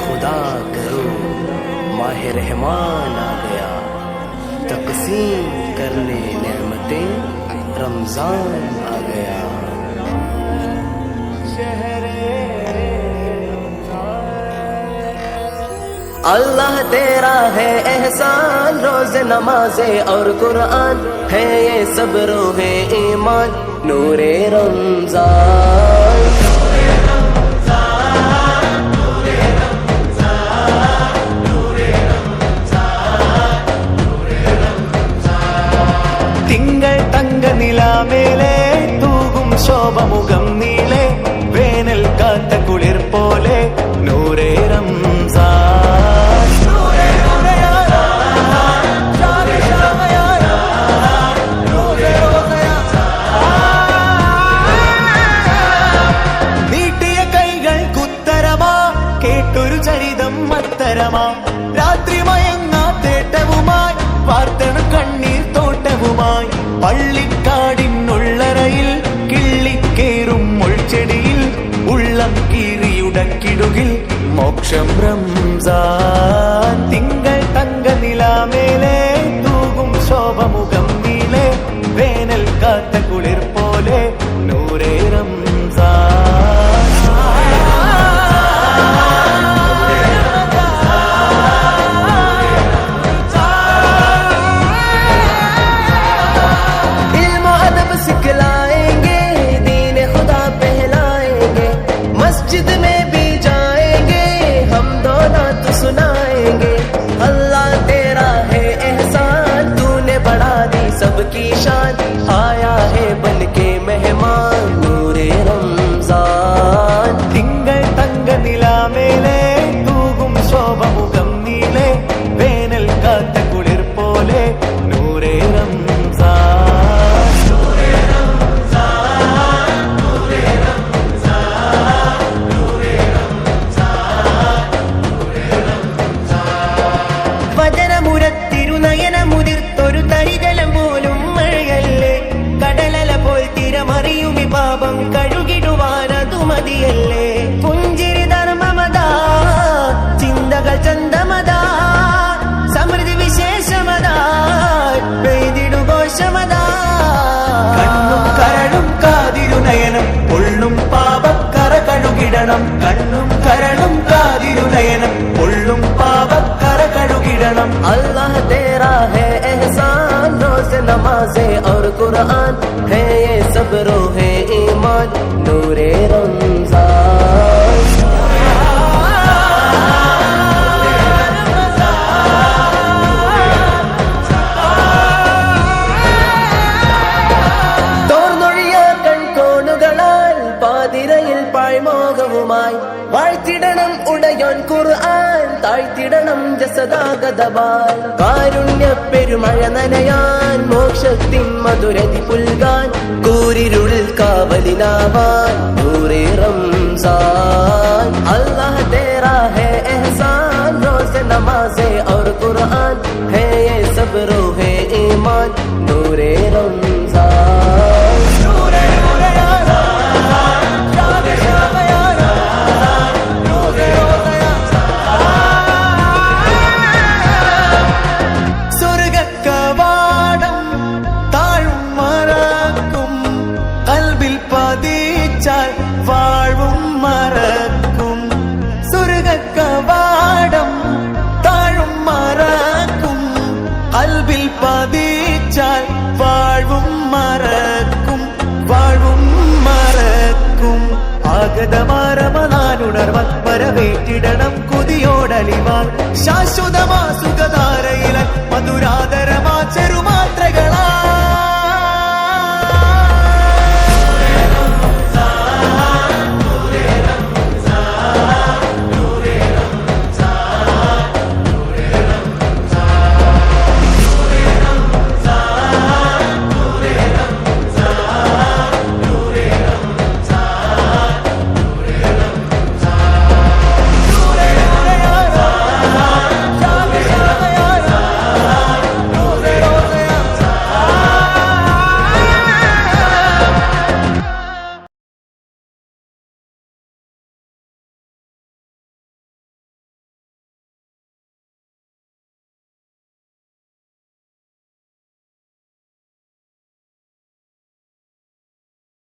खुदा करो माह रहमान आ गया, तकसीम करने नेमतें रमजान आ गया। अल्लाह तेरा है एहसान, रोज नमाज़े और कुरान है ये सब रोहे ईमान, नूरे रमजान। തിങ്കൾ തങ്ക നിലാമേലെ തൂകും ശോഭമുഖം നീളെ, വേനൽ കാത്ത കുളിർ പോലെ നൂറേ റംസാൻ। നീട്ടിയ കൈകൾ കുത്തരമാ, കേട്ടൊരു ചരിതം മത്തരമാ, രാത്രി മയങ്ങാ തേട്ടവുമായി വാർത്തണ കണ്ണീർ തോട്ടവുമായി, പള്ളിക്കാടിനുള്ളറയിൽ കിള്ളിക്കേറും മുൾച്ചെടിയിൽ ഉള്ളം കീറിയുടക്കിടുകിൽ മോക്ഷം റംസാൻ। തിങ്കൾ തങ്ക നിലാമേലെ തൂകും ശോഭമുഖം നീളെ, വേനൽ കാത്ത കുളിർ പോലെ നൂറേ റംസാൻ। सिखलाएंगे दीन खुदा पहलाएंगे, मस्जिद में भी जाएंगे हम दोनों तो सुनाएंगे। अल्लाह तेरा है एहसान, तूने बढ़ा दी सबकी शान, आया है बन के मेहमान नूरे रमजान। തിങ്കൾ തങ്ക നിലാമേലെ തൂകും ശോഭമുഖം നീളെ, വേനൽ കാത്ത കുളിർ പോലെ നൂറേ റംസാൻ। വചനമുരത്തിരുനയനമുതിർത്തൊരു തരിതലം പോലും മഴയല്ലേ, കടലല പോൽ തിരമറിയുമി പാപം കഴുകിടുവാനതു മതിയല്ലേ. പുഞ്ചിരി ധർമ്മമതാ, ചിന്തകൾ ചന്തമതാ, സമൃദ്ധി വിശേഷമതാ, പെയ്തിടുഘോഷമതാ. കണ്ണും കരളും കാതിരുനയനം പൊള്ളും പാപക്കറ കഴുകിടണം, കണ്ണും കരളും കാതിരുനയനം പൊള്ളും പാപക്കറ കഴുകിടണം। अल्लाह तेरा है एहसान, रोज नमाज़े और कुरान है ये सब रोहे ईमान नूरे रमजान। തോർന്നൊഴിയ കൺകോണുകളാൽ പാതിരയിൽ പാഴ്മോഹവുമായി വാഴ്ത്തിടണം ഉടയോൻ ഖുർആൻ, താഴ്ത്തിടണം ജസദാഗതവാൻ. കാരുണ്യ പെരുമഴ നനയാൻ, മോക്ഷത്തിൻ മധുരതി പുൽകാൻ, കൂരിരുളിൽ കാവലിനാവാൻ നൂറേ റംസാൻ। അല്ലാഹ് തേരാ ഹൈ എഹ്സാൻ, रोज नमाज़े और कुरान है ये सब रोहे ईमान नूरे रमजान। സ്വർഗക്കവാടം താഴും മറക്കും, കൽബിൽ പതിച്ചാൽ വാഴും മറക്കും. സ്വർഗക്കവാടം താഴും മറക്കും, കൽബിൽ പതിച്ചാൽ വാഴും മറക്കും, വാഴും മറക്കും. ആഗതമാരമനാനുണർവരവേറ്റിടണം കൊതിയോടലിവാൻ, ശാശ്വതമാ സുഖധാരയില മധുരാധരമാ ചെറു